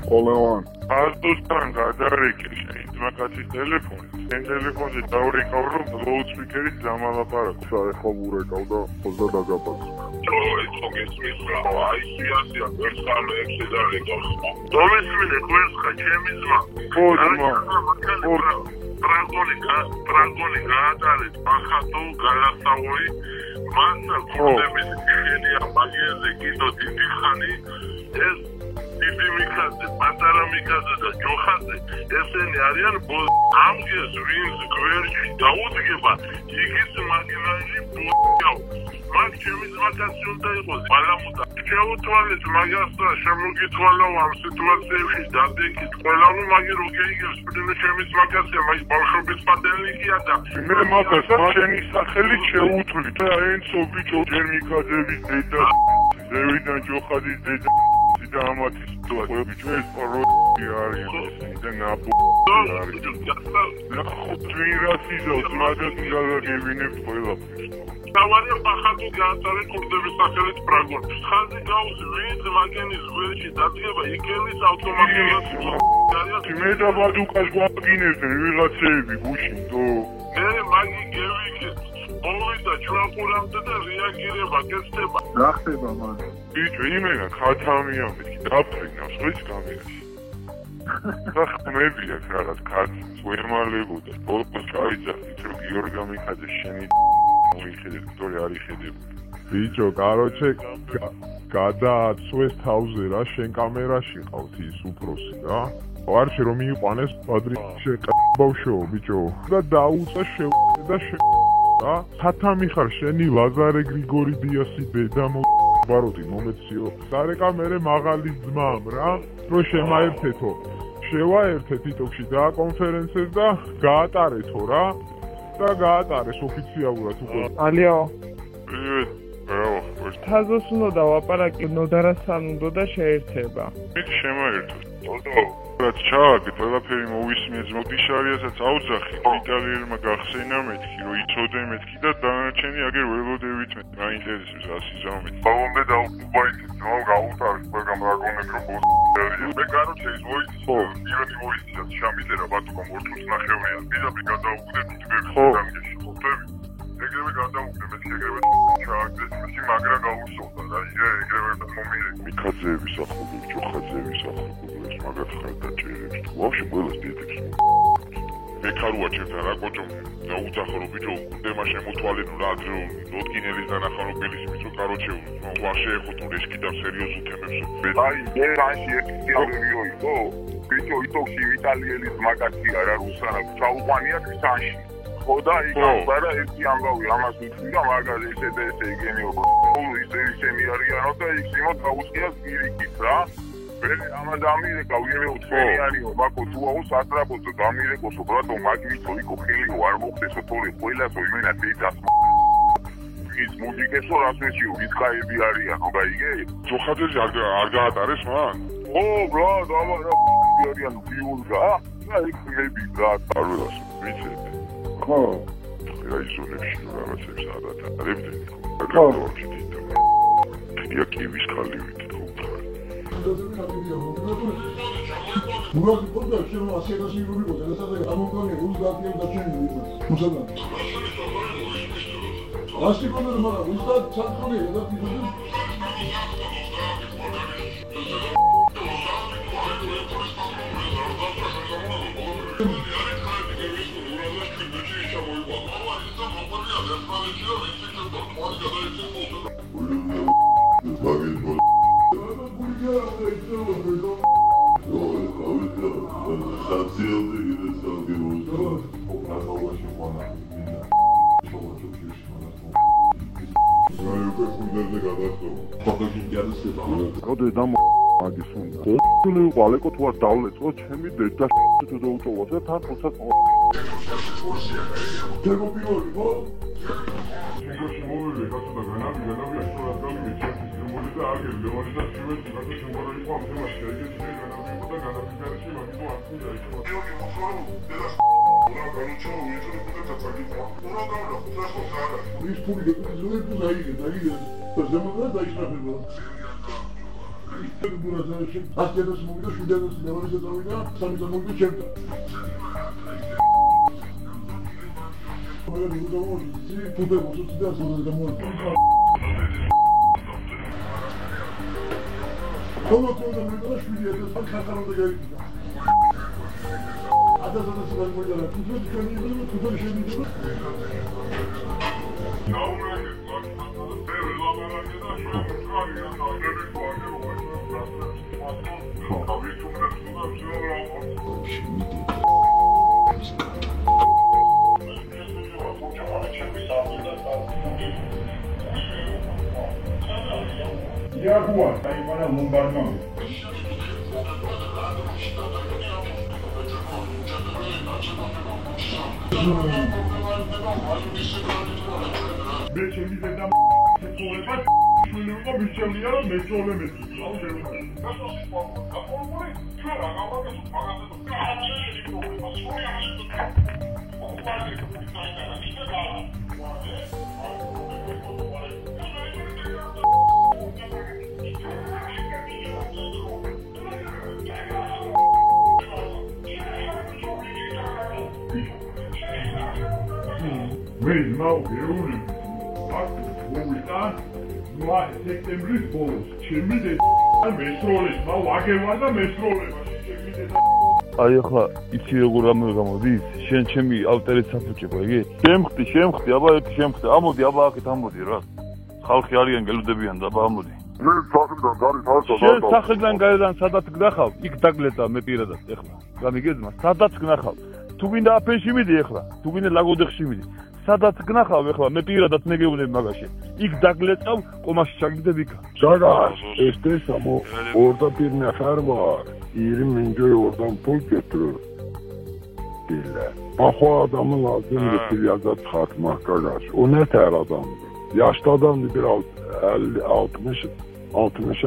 Olevan. Արտուստան գադարեք էշ մակացի տելեֆոն։ Այն տելեֆոնը դավրիկավ რომ լոուդսպիկերի ժամանապարակ։ Շա ეხավ ուրեկավ դա խոզա դագապած։ Այս օգեսմիս լավայ սիասիա վերցան էքսեդարեկավ։ Դոմեսմինը վերցա չեմիզմա։ Ֆոդմա։ Տրագոնի գադարեց բախատու գալաստավորի մանսա կոնդեմის ხენია მაგიაზე კიდო დიდი ხანი ეს დიდი მიხაზე, პატარა მიხაზე და ჯოხაზე ესენი არიან ამგეს ვინს გვერდში დაუდგება იგის მაგინალი ბუიაო მაგ ჩემის მაგას უნდა იყოს ბალამუტა შეუთვალეთ მაგას და შემოგითვალავ ამ სიტუაციებში დადეკით ყველანუ მაგი რო გეიგებს პრინციპი ჩემის მაგასია მაგ ბავშვობის პატელნიკია და მე მაგას შენი სახელით შეუთვლით და ენცო ბიჭო ჯერ მიხაძების დედა ზევიდან ჯოხაძის დედა და ამათი სიტუაცია ბიჭო ეს პაროდი არის და ნაბუ არის ნახო თვირასიზოს მაგას გაგაგებინებთ ყველაფერს თავარი პახატი გაატარე კურდების სახელით პრაგონში ხაზი გაუზი ვინც მაგენის გვერდში დადგება იკელის ავტომატურად მე და ბადუკას გვაგინებდნენ ვიღაცეები გუშინ თო მე მაგი გევიქეთ მოვიდა ჩვენყურამდე და რეაგირება გესწება რა ხდება მან ბიჭო იმენა ხათამია მეთქი დაფრინავს ხრის კამერაში ხმებია რაღაც კაცი უემალებოდა ბოლოს ჩაიძახით რომ გიორგი მიხაძე შენი მოიხედეთ თორე არ იხედებოდი ბიჭო კაროჩე გადააცვეს თავზე რა შენ კამერაში ყავთ ის უფროსი რა არჩი რომ მიიყვანეს პადრი შეყბავშო ბიჭო და დაუწა და რა ხათამი ხარ შენი ლაზარე გრიგორი დიასი დედა ბაროდი მომეციო სარეკა მე მაღალი ძმამ რა რო შემაერთეთო შევაერთეთ TikTok-ში და კონფერენცეს და გაატარეთო რა და გაატარეს ოფიციალურად უკვე ალიო პრივეტ ბრავო თაზოს უნდა დავაპარაკი ნოდარასთან უნდა და შეერთება მე შემაერთო რაც ჩააგდე, ყველაფერი მოვისმენთ, მოდი შარიასაც აუძახი, იტალიელმა გახსენა მეთქი, რომ იცოდე მეთქი და დანარჩენი აგერ ველოდებით მე. მაინტერესებს ასიზამო მეთქი. ბოლომდე დაუყურეთ, რომ გაუტარეთ ყველგან რაგონებს რომ მე გაროჩე ის ვოიცი, პირველი ვოიცია შამიდერა ბატონო მორთულს ნახევრია. მიდაბი გადაუგდე თვითები სამგეში, ხოთები. ეგრევე გადაუგდე მე ეგრევე ჩააგდეს მისი მაგრა გაუსწორდა და ეგრევე მომიერე. მიქაძეების ახლობი, ჯოხაძეების ახლობი. მაგათ ხარ დაჭერებს თუ ვაფშე ყველას დიეტებს მე ქარუა ჩემთან რა კოჭო დაუძახო რომ ბიჭო დემა შემოთვალენო რა ადრე ნოტკინელის დანახარო ბელისმის რო კაროჩე ვაფშე ეხო თუ ესკიდა სერიოზულ თემებს აი მე რაში ექსპერიმენტი იყო ბიჭო იტოქში იტალიელის მაგაცია რა რუსანა ჩაუყვანია ქსანში ხო და იგავარა ერთი ამბავი ამას უჩვიდა მაგაზე ესე და ესე იგენიო ისინი არიანო და ისინო დაუწყიას გირიკით რა ველი ამას ამირეკა ვინმე უცხოიანიო მაკო თუ აუს ატრაბოთო გამირეკოსო ბრატო მაგითო იქო ხელიო არ მოხდესო თორე ყველასო იმენა დედას ის მუსიკესო რასმეჩიო ვიწყაები არიანო გაიგე ჯოხაძეზე არ გაატარეს მან ო ბრატ აბა რა არიანო ბიულგა და იქ მები ბრატ არ ველას ვიცი ხო რა ისონებში რაღაცებს ადატარებდნენ ხო იაკივის ხალივით Murat burada şimdi askerde şey görüyor. Mesela Amerika'nın uzaklığı da şimdi mesela. Lastik olur mu? Uzak çakılıyor ya da bizim Κότε να μου αγγίσουν. Κότε λίγο αλέκο του αρτάουλες, ο τσέμι τέτοια του δόουτο, δεν θα προσθέσω. Και εγώ πήγω λοιπόν. Σύγκρουση μόλι κάτω τα γρανάβια, στο ρατάλι και τσέφτης και μόλι τα άγγελ, μόλι τα σύμβες και κάτω στην πορεία που αμφθέμα σχέδια και δεν γρανάβια που τα γρανάβια σήμα και το αρκούδα. Λέω και μου φρόνου, ένας να κάνω τσάου, ήθελε που δεν τα τσακίτα. Μπορώ να κάνω, θα στο χάρα. Είσαι που ζωή που θα είχε. Το θέμα δεν θα είχε να φύγω. Δεν μπορεί να σε ασχέτως μου και σου δεν στην αιώνιζε τα δουλειά, θα μην τα μου και τσέπτα. Ωραία, το μόνο, που πέφτω, στο συντάσσο, το μόνο. Τώρα τώρα με τώρα σπίτια, θα κάνω το γέρι. Άντα θα τα συμπαρμόνια, του θέλω να κάνει, του θέλω να κάνει. Jaguar, tá aí para bombardão. Beşinci dedem soğuğa şunu biçemiyor ama meçolemez. Mēs nav ieruni. Movitā, no septembris bolos. Ჩემი დედა მეტროლეს, მაუ აგევა და მეტროლება ჩემი დედა. აი ახლა იცი როგორ გამოდის? შენ ჩემი ავტორით საფუჭება, იგი? შემხტი, აბა ერთი შემხტი. ამოდი, აბა აქეთ ამოდი რა. ხალხი არიან გელოდებიან და აბა ამოდი. მე სახლიდან გარეთ არსა შენ სახლიდან გარედან სადაც გნახავ, იქ დაგლეწა მე პირადად ეხლა. გამიგეძმა, სადაც გნახავ. თუ გინდა აფენში მიდი ეხლა, თუ გინდა ლაგოდეხში მიდი. სადაც გნახავ ეხლა მე პირადად მეგეუნები მაგაში. იქ დაგლეწავ, ყომაში ჩაგიდებ იქ. Çagas, ama orada bir nefer var. 20 mince oradan pul götürür. Diller. Bak o adamın adını bir yaza çıkartmak kardeş. O ne ter adamdır. Yaşlı adamdı biraz 50-60 60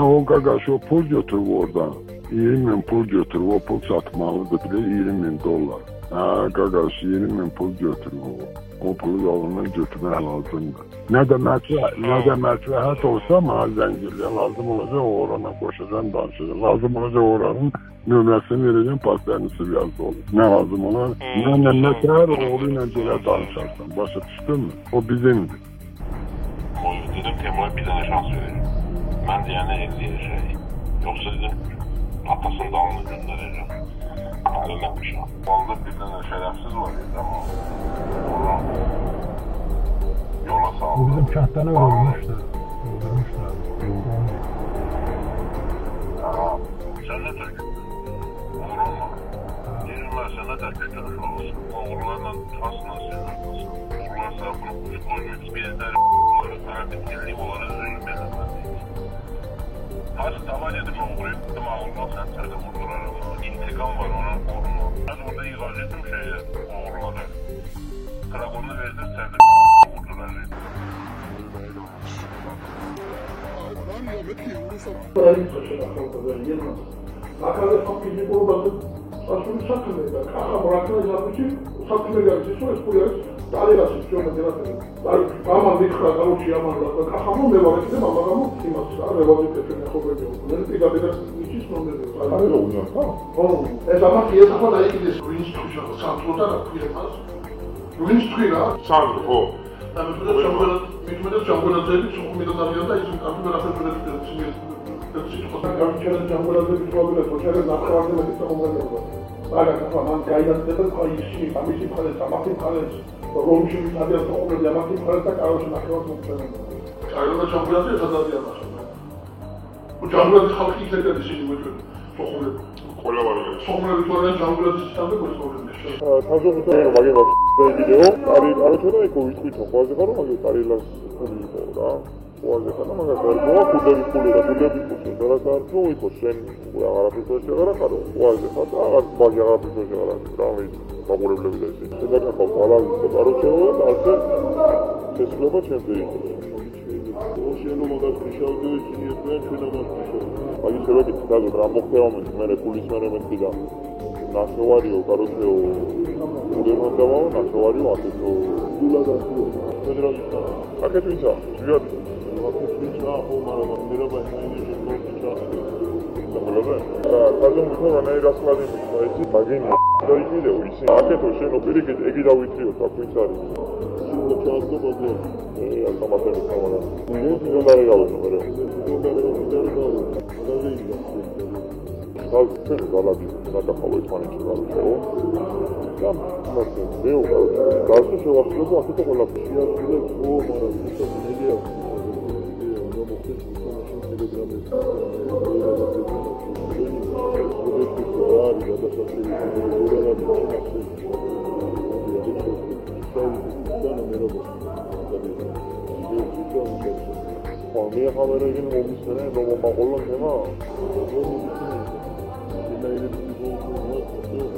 o gagasho pul götürüyordu. 20 bin pul götürüyor, pul satmalıdır bile $20,000. Gagas 20 bin pul götürüyor. O pulu yolundan götürmeye lazımdı. Ne demek rahat olsa mazenciliğe lazım olacak o orana koşacaksın, dansacaksın. Lazım olacak oranın nömresini vereceksin, pastanesi biraz olur. Ne lazım ona? Ne kadar oğluyla gele dansarsın. Başa düştün mü? O bizimdi. Dedim Kemal'e bir tane şans vereceğim. Ben de yani izleyeceğim. Yoksa dedim atasını da alnı göndereceğim. Ayrılamış ya. Vallahi bir tane şerefsiz var ya ama yola sağ Bu bizim kahtanı öldürmüştü. Öldürmüştü. Sen ne terk ettin? Oğlumla. Yerimler sen ne terk ettin? Oğullarla aslında senin arkasın. Oğullar sana bunu kuş koymuyor. Bir yeter artık kelli olarak zengin nasıl taban edip oğurayım? Oğullar sen serde vurdurarım. İntikam var onun oğluna. Ben orada ikaz ettim oğulları. Karakolunu verdim serde vurdurarım. Arkadaşlar bizim olmadı. Aslında sakınmayın. Aha bırakılacak için sakınmayacak için sonra buraya dairası istiyorlar diyorlar. Aman dikkat alıp şey aman bırakmak. Aha mı mevaret değil mi? Ama mı kiması? Mevaret kötüne koyuyor. Bunları pek bir hiç sormuyor. Hayır oluyor. Tamam. Zaman ki yasa da ilgili ruins tutacak. Santroda da kıyamaz. Ruins tutuyor. Sandı o. Yani bütün çamurları çok milyonlar yanında izin kapı bırakıp bırakıyor. Gerçekten camlarında bir problem yok. Hocam naklavada da bir takım var. Hala kafamdan gaydasında da kayışı, kamışı kalesi, amakım kalesi. Olmuşu bir tabi yapsa olur diye amakım kalesi karışın naklavada muhtemelen. Ayrıca camlarında yazar diye başlıyor. Bu camlarında halkı izledi şimdi böyle. Soğumuyor. Kola var ya. Soğumuyor bir sonra camlarında sistemde böyle soğumuyor. 타조부터 막이 막 비디오 아래처럼 있고 위치도 과제 가로 막이 다리랑 보니까 과제 하나만 가지고 구더기 폴이라 구더기 포션 내가 또 있고 셴 뭐야 알아서 저거라 가로 과제 하다 막이 알아서 저거라 그다음에 마고르블레 되지 내가 더 바라고 바로 채워 알았어 제스로가 챔피언 오시노 모다 피셔도 지니에는 최나만 피셔 아니 새벽에 기다려 안 먹게하면 맨에 폴리스맨이다 나쇼와리오 가로세요 우리한테만 나쇼와리오 앞에서 둘러다니고 저지라니까 아케 주인사 주변 아케 주인사 오마라가 내려봐 있는 좀 진짜 정말로 가정부터 가나이 라스마디 있지 바긴 저희들이 우리신 아케 도시에 노베리게 애기라고 있지요 갖고 있자리 지금 저한테 보고 예 아까 맞다고 상황은 이게 지금 나라가 오는 거래요 Sadece galabi, nada kalıyor tane çıkarıyor. Ya nasıl? Ne o? Karşı şey başlıyor bu akıta kolap. Ya şöyle o var. Bu çok ne diyor? Ona bakın sonra şu telegramı. Niye kameraya gelin olmuşsana? Baba bakalım deme.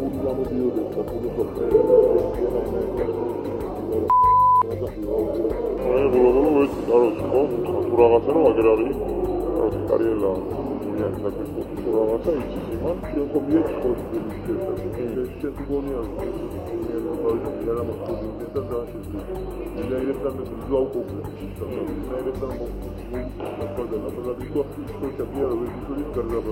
우리라고 비유됐다. 아니 물어보면 왜 알았어? 돌아가서는 와게라리 다리엘라 우리한테 돌아가서 있지만 기어서 위에 시체 두번이야. 내가 막 그랬다 다시 내가 이랬다면 누구하고 내가 이랬다면 뭐 나빠져 나빠져 이거 또 잡히야 왜 이렇게 걸려봐